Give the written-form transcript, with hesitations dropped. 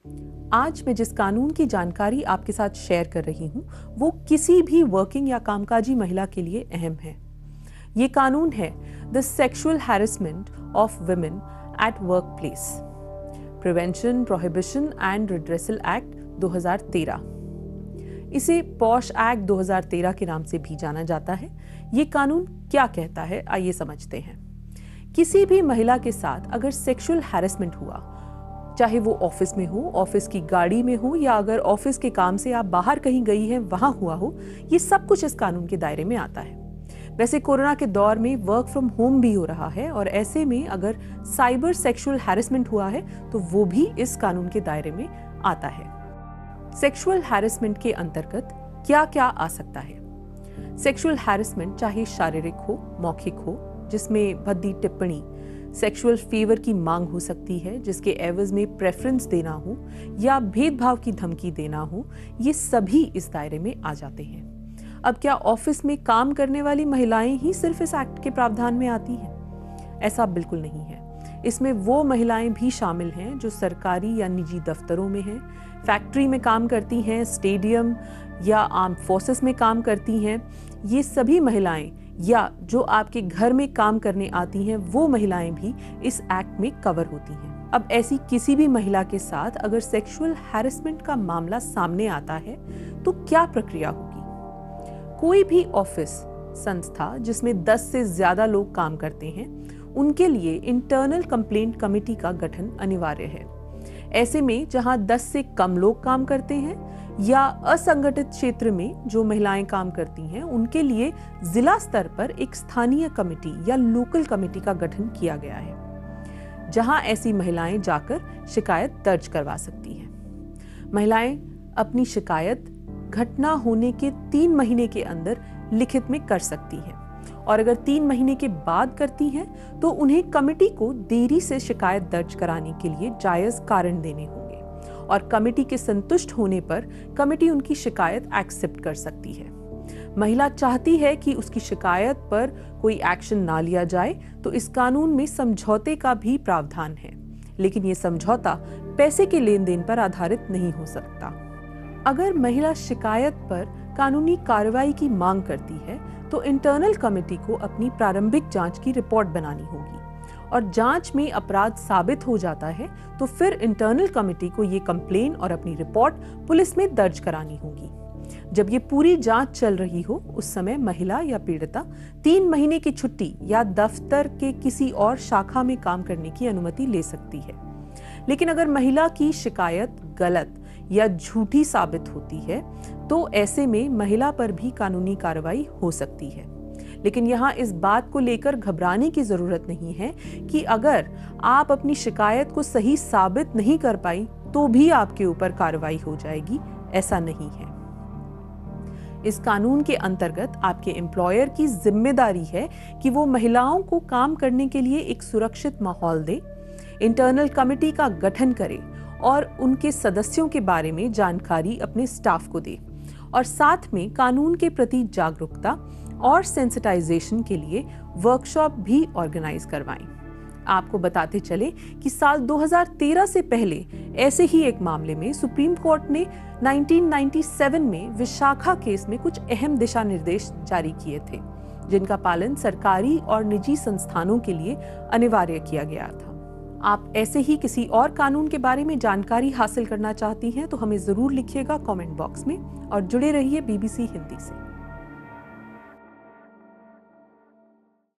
आज मैं जिस कानून की जानकारी आपके साथ शेयर कर रही हूँ वो किसी भी वर्किंग या कामकाजी महिला के लिए अहम है। ये कानून है the sexual harassment of women at work place, prevention, prohibition and redressal act 2013। इसे पॉश एक्ट 2013 के नाम से भी जाना जाता है। ये कानून क्या कहता है, आइए समझते हैं। किसी भी महिला के साथ अगर सेक्सुअल हैरेसमेंट हुआ, चाहे वो ऑफिस में हो, ऑफिस की गाड़ी में हो, या अगर ऑफिस के काम से आप बाहर कहीं गई हैं वहां हुआ हो, ये सब कुछ इस कानून के दायरे में आता है। वैसे कोरोना के दौर में वर्क फ्रॉम होम भी हो रहा है और ऐसे में अगर साइबर सेक्सुअल हैरेसमेंट हुआ है तो वो भी इस कानून के दायरे में आता है। सेक्सुअल हैरेसमेंट के अंतर्गत क्या क्या आ सकता है? सेक्सुअल हैरेसमेंट चाहे शारीरिक हो, मौखिक हो, जिसमें भद्दी टिप्पणी, सेक्सुअल फेवर की मांग हो सकती है जिसके एवज में प्रेफरेंस देना हो या भेदभाव की धमकी देना हो, ये सभी इस दायरे में आ जाते हैं। अब क्या ऑफिस में काम करने वाली महिलाएं ही सिर्फ इस एक्ट के प्रावधान में आती हैं? ऐसा बिल्कुल नहीं है। इसमें वो महिलाएं भी शामिल हैं जो सरकारी या निजी दफ्तरों में हैं, फैक्ट्री में काम करती हैं, स्टेडियम या आर्म्ड फोर्सेस में काम करती हैं। ये सभी महिलाएं या जो आपके घर में काम करने आती हैं वो महिलाएं भी इस एक्ट में कवर होती हैं। अब ऐसी किसी भी महिला के साथ अगर सेक्सुअल हैरेसमेंट का मामला सामने आता है तो क्या प्रक्रिया होगी? कोई भी ऑफिस, संस्था जिसमें 10 से ज्यादा लोग काम करते हैं, उनके लिए इंटरनल कंप्लेंट कमेटी का गठन अनिवार्य है। ऐसे में जहां 10 से कम लोग काम करते हैं या असंगठित क्षेत्र में जो महिलाएं काम करती हैं, उनके लिए जिला स्तर पर एक स्थानीय कमेटी या लोकल कमेटी का गठन किया गया है, जहां ऐसी महिलाएं जाकर शिकायत दर्ज करवा सकती हैं। महिलाएं अपनी शिकायत घटना होने के 3 महीने के अंदर लिखित में कर सकती हैं और अगर 3 महीने के बाद करती हैं तो उन्हें कमेटी को देरी से शिकायत दर्ज कराने के लिए जायज कारण देने होंगे और कमेटी के संतुष्ट होने पर कमेटी उनकी शिकायत एक्सेप्ट कर सकती है। महिला चाहती है कि उसकी शिकायत पर कोई एक्शन ना लिया जाए तो इस कानून में समझौते का भी प्रावधान है, लेकिन ये समझौता पैसे के लेन देन पर आधारित नहीं हो सकता। अगर महिला शिकायत पर कानूनी कार्रवाई की मांग करती है तो इंटरनल कमेटी को अपनी प्रारंभिक जांच की रिपोर्ट बनानी होगी और जांच में अपराध साबित हो जाता है तो फिर इंटरनल कमेटी को ये कंप्लेन और अपनी रिपोर्ट पुलिस में दर्ज करानी होगी। जब ये पूरी जांच चल रही हो उस समय महिला या पीड़िता 3 महीने की छुट्टी या दफ्तर के किसी और शाखा में काम करने की अनुमति ले सकती है। लेकिन अगर महिला की शिकायत गलत या झूठी साबित होती है तो ऐसे में महिला पर भी कानूनी कार्रवाई हो सकती है। लेकिन यहाँ इस बात को लेकर घबराने की जरूरत नहीं है कि अगर आप अपनी शिकायत को सही साबित नहीं कर पाई तो भी आपके ऊपर कार्रवाई हो जाएगी, ऐसा नहीं है। इस कानून के अंतर्गत आपके एम्प्लॉयर की जिम्मेदारी है कि वो महिलाओं को काम करने के लिए एक सुरक्षित माहौल दे, इंटरनल कमेटी का गठन करे और उनके सदस्यों के बारे में जानकारी अपने स्टाफ को दे और साथ में कानून के प्रति जागरूकता और सेंसिटाइजेशन के लिए वर्कशॉप भी ऑर्गेनाइज करवाएं। आपको बताते चले कि साल 2013 से पहले ऐसे ही एक मामले में सुप्रीम कोर्ट ने 1997 में विशाखा केस में कुछ अहम दिशा निर्देश जारी किए थे, जिनका पालन सरकारी और निजी संस्थानों के लिए अनिवार्य किया गया था। आप ऐसे ही किसी और कानून के बारे में जानकारी हासिल करना चाहती हैं तो हमें जरूर लिखिएगा कमेंट बॉक्स में और जुड़े रहिए BBC हिंदी से।